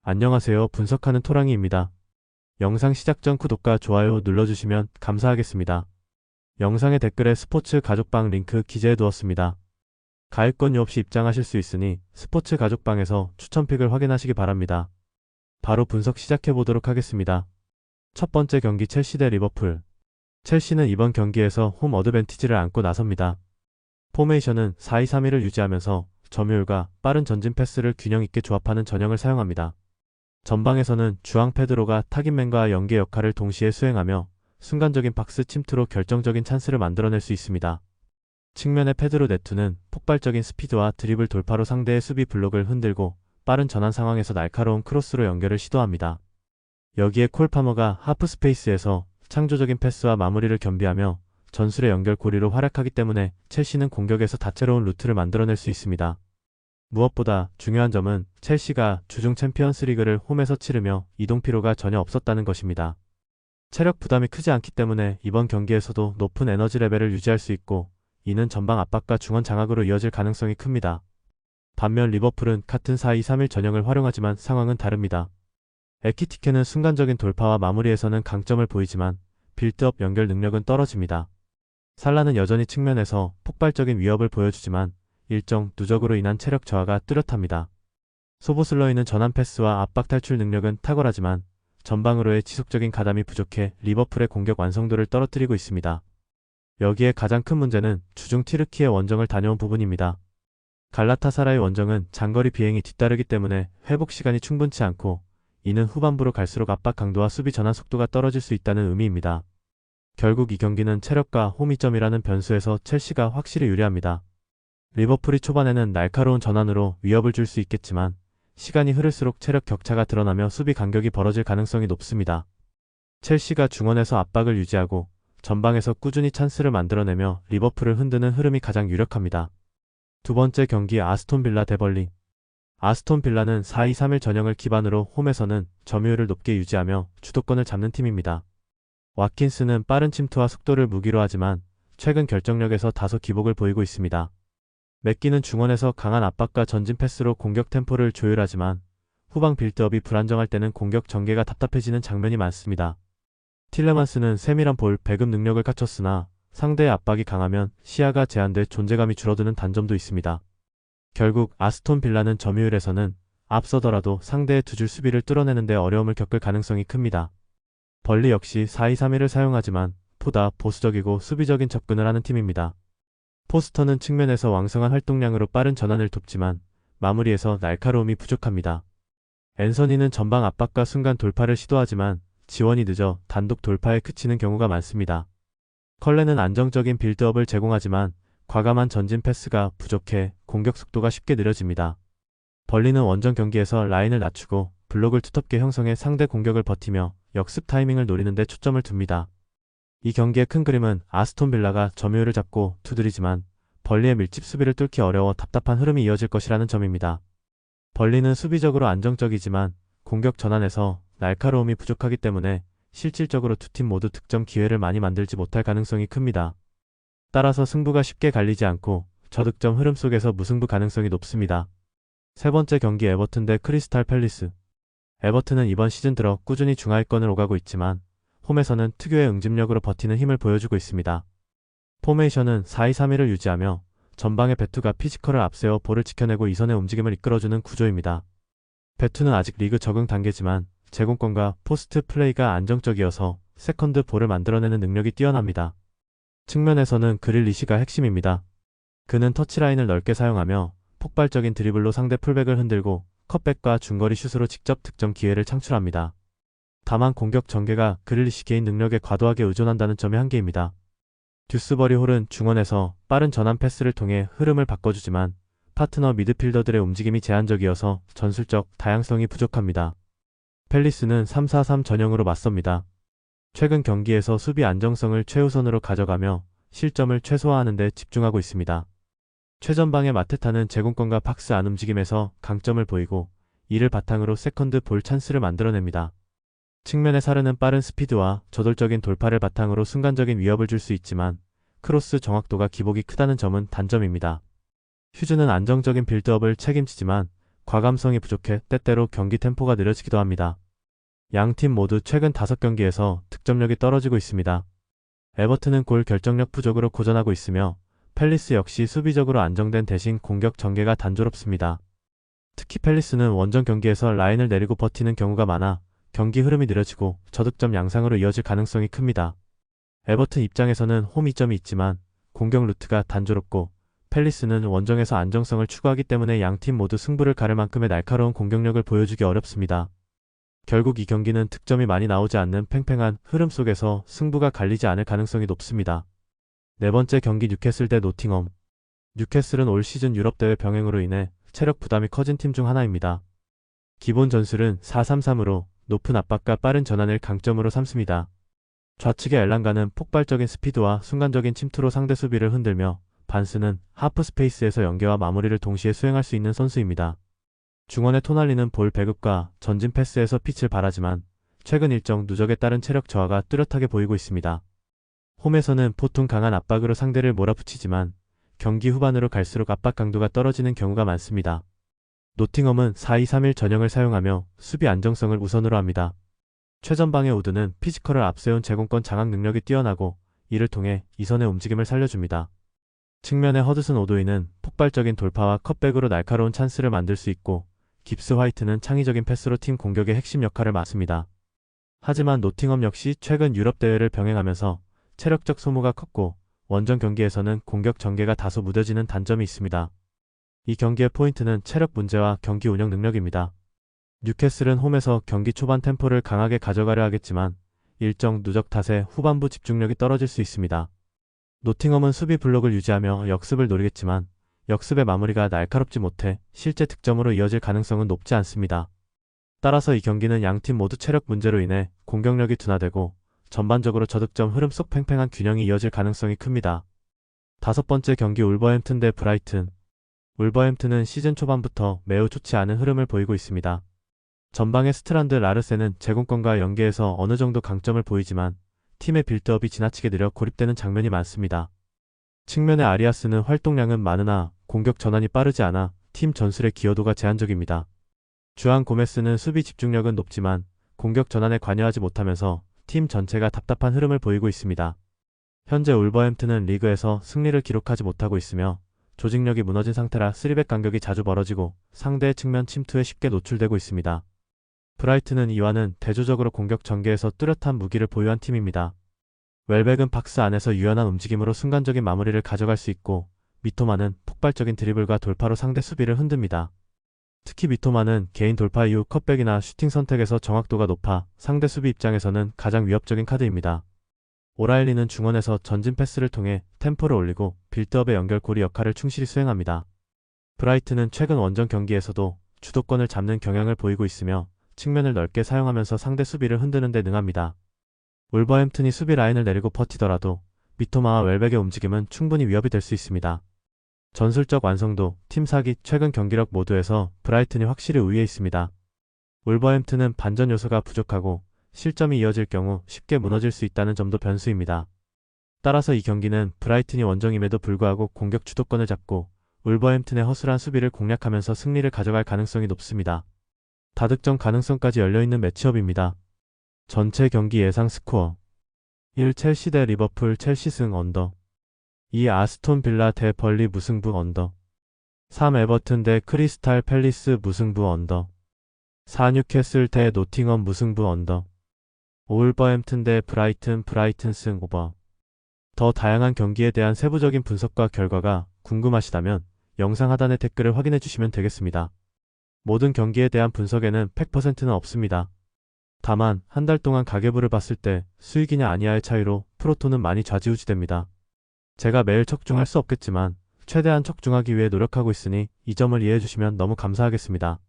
안녕하세요. 분석하는 토랑이입니다. 영상 시작 전 구독과 좋아요 눌러주시면 감사하겠습니다. 영상의 댓글에 스포츠 가족방 링크 기재해 두었습니다. 가입권료 없이 입장하실 수 있으니 스포츠 가족방에서 추천픽을 확인하시기 바랍니다. 바로 분석 시작해 보도록 하겠습니다. 첫 번째 경기 첼시 대 리버풀. 첼시는 이번 경기에서 홈 어드밴티지를 안고 나섭니다. 포메이션은 4-2-3-1을 유지하면서 점유율과 빠른 전진 패스를 균형 있게 조합하는 전형을 사용합니다. 전방에서는 주앙 페드로가 타깃맨과 연계 역할을 동시에 수행하며 순간적인 박스 침투로 결정적인 찬스를 만들어낼 수 있습니다. 측면의 페드로 네투는 폭발적인 스피드와 드리블 돌파로 상대의 수비 블록을 흔들고 빠른 전환 상황에서 날카로운 크로스로 연결을 시도합니다. 여기에 콜 파머가 하프 스페이스에서 창조적인 패스와 마무리를 겸비하며 전술의 연결 고리로 활약하기 때문에 첼시는 공격에서 다채로운 루트를 만들어낼 수 있습니다. 무엇보다 중요한 점은 첼시가 주중 챔피언스리그를 홈에서 치르며 이동 피로가 전혀 없었다는 것입니다. 체력 부담이 크지 않기 때문에 이번 경기에서도 높은 에너지 레벨을 유지할 수 있고 이는 전방 압박과 중원 장악으로 이어질 가능성이 큽니다. 반면 리버풀은 같은 4-2-3-1 전형을 활용하지만 상황은 다릅니다. 에키티케는 순간적인 돌파와 마무리에서는 강점을 보이지만 빌드업 연결 능력은 떨어집니다. 살라는 여전히 측면에서 폭발적인 위협을 보여주지만 일정 누적으로 인한 체력 저하가 뚜렷합니다. 소보슬러이는 전환 패스와 압박 탈출 능력은 탁월하지만 전방으로의 지속적인 가담이 부족해 리버풀의 공격 완성도를 떨어뜨리고 있습니다. 여기에 가장 큰 문제는 주중 티르키의 원정을 다녀온 부분입니다. 갈라타사라의 원정은 장거리 비행이 뒤따르기 때문에 회복 시간이 충분치 않고 이는 후반부로 갈수록 압박 강도와 수비 전환 속도가 떨어질 수 있다는 의미입니다. 결국 이 경기는 체력과 홈이점이라는 변수에서 첼시가 확실히 유리합니다. 리버풀이 초반에는 날카로운 전환으로 위협을 줄 수 있겠지만 시간이 흐를수록 체력 격차가 드러나며 수비 간격이 벌어질 가능성이 높습니다. 첼시가 중원에서 압박을 유지하고 전방에서 꾸준히 찬스를 만들어내며 리버풀을 흔드는 흐름이 가장 유력합니다. 두 번째 경기 아스톤 빌라 대 벌리. 아스톤 빌라는 4-2-3-1 전형을 기반으로 홈에서는 점유율을 높게 유지하며 주도권을 잡는 팀입니다. 와킨스는 빠른 침투와 속도를 무기로 하지만 최근 결정력에서 다소 기복을 보이고 있습니다. 맥기는 중원에서 강한 압박과 전진 패스로 공격 템포를 조율하지만 후방 빌드업이 불안정할 때는 공격 전개가 답답해지는 장면이 많습니다. 틸레만스는 세밀한 볼 배급 능력을 갖췄으나 상대의 압박이 강하면 시야가 제한돼 존재감이 줄어드는 단점도 있습니다. 결국 아스톤 빌라는 점유율에서는 앞서더라도 상대의 두 줄 수비를 뚫어내는 데 어려움을 겪을 가능성이 큽니다. 벌리 역시 4-2-3-1을 사용하지만 보다 보수적이고 수비적인 접근을 하는 팀입니다. 포스터는 측면에서 왕성한 활동량으로 빠른 전환을 돕지만 마무리에서 날카로움이 부족합니다. 앤서니는 전방 압박과 순간 돌파를 시도하지만 지원이 늦어 단독 돌파에 그치는 경우가 많습니다. 컬렌은 안정적인 빌드업을 제공하지만 과감한 전진 패스가 부족해 공격 속도가 쉽게 느려집니다. 벌리는 원정 경기에서 라인을 낮추고 블록을 두텁게 형성해 상대 공격을 버티며 역습 타이밍을 노리는 데 초점을 둡니다. 이 경기의 큰 그림은 아스톤 빌라가 점유율을 잡고 두드리지만 벌리의 밀집 수비를 뚫기 어려워 답답한 흐름이 이어질 것이라는 점입니다. 벌리는 수비적으로 안정적이지만 공격 전환에서 날카로움이 부족하기 때문에 실질적으로 두 팀 모두 득점 기회를 많이 만들지 못할 가능성이 큽니다. 따라서 승부가 쉽게 갈리지 않고 저득점 흐름 속에서 무승부 가능성이 높습니다. 세 번째 경기 에버튼 대 크리스탈 팰리스. 에버튼은 이번 시즌 들어 꾸준히 중하위권을 오가고 있지만 홈에서는 특유의 응집력으로 버티는 힘을 보여주고 있습니다. 포메이션은 4-2-3-1을 유지하며 전방의 베투가 피지컬을 앞세워 볼을 지켜내고 이선의 움직임을 이끌어주는 구조입니다. 베투는 아직 리그 적응 단계지만 제공권과 포스트 플레이가 안정적이어서 세컨드 볼을 만들어내는 능력이 뛰어납니다. 측면에서는 그릴리시가 핵심입니다. 그는 터치라인을 넓게 사용하며 폭발적인 드리블로 상대 풀백을 흔들고 컷백과 중거리 슛으로 직접 득점 기회를 창출합니다. 다만 공격 전개가 그릴리시 개인 능력에 과도하게 의존한다는 점이 한계입니다. 듀스버리 홀은 중원에서 빠른 전환 패스를 통해 흐름을 바꿔주지만 파트너 미드필더들의 움직임이 제한적이어서 전술적 다양성이 부족합니다. 팰리스는 3-4-3 전형으로 맞섭니다. 최근 경기에서 수비 안정성을 최우선으로 가져가며 실점을 최소화하는 데 집중하고 있습니다. 최전방의 마테타는 제공권과 박스 안 움직임에서 강점을 보이고 이를 바탕으로 세컨드 볼 찬스를 만들어냅니다. 측면에 사르는 빠른 스피드와 저돌적인 돌파를 바탕으로 순간적인 위협을 줄 수 있지만 크로스 정확도가 기복이 크다는 점은 단점입니다. 휴즈는 안정적인 빌드업을 책임지지만 과감성이 부족해 때때로 경기 템포가 느려지기도 합니다. 양팀 모두 최근 5경기에서 득점력이 떨어지고 있습니다. 에버튼은 골 결정력 부족으로 고전하고 있으며 팰리스 역시 수비적으로 안정된 대신 공격 전개가 단조롭습니다. 특히 팰리스는 원정 경기에서 라인을 내리고 버티는 경우가 많아 경기 흐름이 느려지고 저득점 양상으로 이어질 가능성이 큽니다. 에버튼 입장에서는 홈 이점이 있지만 공격 루트가 단조롭고 팰리스는 원정에서 안정성을 추구하기 때문에 양팀 모두 승부를 가를 만큼의 날카로운 공격력을 보여주기 어렵습니다. 결국 이 경기는 득점이 많이 나오지 않는 팽팽한 흐름 속에서 승부가 갈리지 않을 가능성이 높습니다. 네 번째 경기 뉴캐슬 대 노팅엄. 뉴캐슬은 올 시즌 유럽대회 병행으로 인해 체력 부담이 커진 팀 중 하나입니다. 기본 전술은 4-3-3으로 높은 압박과 빠른 전환을 강점으로 삼습니다. 좌측의 엘랑가는 폭발적인 스피드와 순간적인 침투로 상대 수비를 흔들며 반스는 하프 스페이스에서 연계와 마무리를 동시에 수행할 수 있는 선수입니다. 중원의 토날리는 볼 배급과 전진 패스에서 빛을 발하지만 최근 일정 누적에 따른 체력 저하가 뚜렷하게 보이고 있습니다. 홈에서는 보통 강한 압박으로 상대를 몰아붙이지만 경기 후반으로 갈수록 압박 강도가 떨어지는 경우가 많습니다. 노팅엄은 4-2-3-1 전형을 사용하며 수비 안정성을 우선으로 합니다. 최전방의 우드는 피지컬을 앞세운 제공권 장악 능력이 뛰어나고 이를 통해 이선의 움직임을 살려줍니다. 측면의 허드슨 오도이는 폭발적인 돌파와 컷백으로 날카로운 찬스를 만들 수 있고 깁스 화이트는 창의적인 패스로 팀 공격의 핵심 역할을 맡습니다. 하지만 노팅엄 역시 최근 유럽 대회를 병행하면서 체력적 소모가 컸고 원정 경기에서는 공격 전개가 다소 무뎌지는 단점이 있습니다. 이 경기의 포인트는 체력 문제와 경기 운영 능력입니다. 뉴캐슬은 홈에서 경기 초반 템포를 강하게 가져가려 하겠지만 일정 누적 탓에 후반부 집중력이 떨어질 수 있습니다. 노팅엄은 수비 블록을 유지하며 역습을 노리겠지만 역습의 마무리가 날카롭지 못해 실제 득점으로 이어질 가능성은 높지 않습니다. 따라서 이 경기는 양팀 모두 체력 문제로 인해 공격력이 둔화되고 전반적으로 저득점 흐름 속 팽팽한 균형이 이어질 가능성이 큽니다. 다섯 번째 경기 울버햄튼 대 브라이튼. 울버햄튼은 시즌 초반부터 매우 좋지 않은 흐름을 보이고 있습니다. 전방의 스트란드 라르센은 제공권과 연계에서 어느 정도 강점을 보이지만 팀의 빌드업이 지나치게 느려 고립되는 장면이 많습니다. 측면의 아리아스는 활동량은 많으나 공격 전환이 빠르지 않아 팀 전술의 기여도가 제한적입니다. 주안 고메스는 수비 집중력은 높지만 공격 전환에 관여하지 못하면서 팀 전체가 답답한 흐름을 보이고 있습니다. 현재 울버햄튼은 리그에서 승리를 기록하지 못하고 있으며 조직력이 무너진 상태라 3백 간격이 자주 벌어지고 상대의 측면 침투에 쉽게 노출되고 있습니다. 브라이튼은 이와는 대조적으로 공격 전개에서 뚜렷한 무기를 보유한 팀입니다. 웰백은 박스 안에서 유연한 움직임으로 순간적인 마무리를 가져갈 수 있고 미토마는 폭발적인 드리블과 돌파로 상대 수비를 흔듭니다. 특히 미토마는 개인 돌파 이후 컷백이나 슈팅 선택에서 정확도가 높아 상대 수비 입장에서는 가장 위협적인 카드입니다. 오라일리는 중원에서 전진 패스를 통해 템포를 올리고 빌드업의 연결고리 역할을 충실히 수행합니다. 브라이튼은 최근 원정 경기에서도 주도권을 잡는 경향을 보이고 있으며 측면을 넓게 사용하면서 상대 수비를 흔드는 데 능합니다. 울버햄튼이 수비 라인을 내리고 버티더라도 미토마와 웰백의 움직임은 충분히 위협이 될 수 있습니다. 전술적 완성도, 팀 사기, 최근 경기력 모두에서 브라이튼이 확실히 우위에 있습니다. 울버햄튼은 반전 요소가 부족하고 실점이 이어질 경우 쉽게 무너질 수 있다는 점도 변수입니다. 따라서 이 경기는 브라이튼이 원정임에도 불구하고 공격 주도권을 잡고 울버햄튼의 허술한 수비를 공략하면서 승리를 가져갈 가능성이 높습니다. 다득점 가능성까지 열려있는 매치업입니다. 전체 경기 예상 스코어 1. 첼시 대 리버풀 첼시 승 언더 2. 아스톤 빌라 대 벌리 무승부 언더 3. 에버튼 대 크리스탈 팰리스 무승부 언더 4. 뉴캐슬 대 노팅엄 무승부 언더 5. 울버햄튼 대 브라이튼 승 오버. 더 다양한 경기에 대한 세부적인 분석과 결과가 궁금하시다면 영상 하단의 댓글을 확인해 주시면 되겠습니다. 모든 경기에 대한 분석에는 100%는 없습니다. 다만 한 달 동안 가계부를 봤을 때 수익이냐 아니냐의 차이로 프로토는 많이 좌지우지됩니다. 제가 매일 척중할 수 없겠지만 최대한 척중하기 위해 노력하고 있으니 이 점을 이해해 주시면 너무 감사하겠습니다.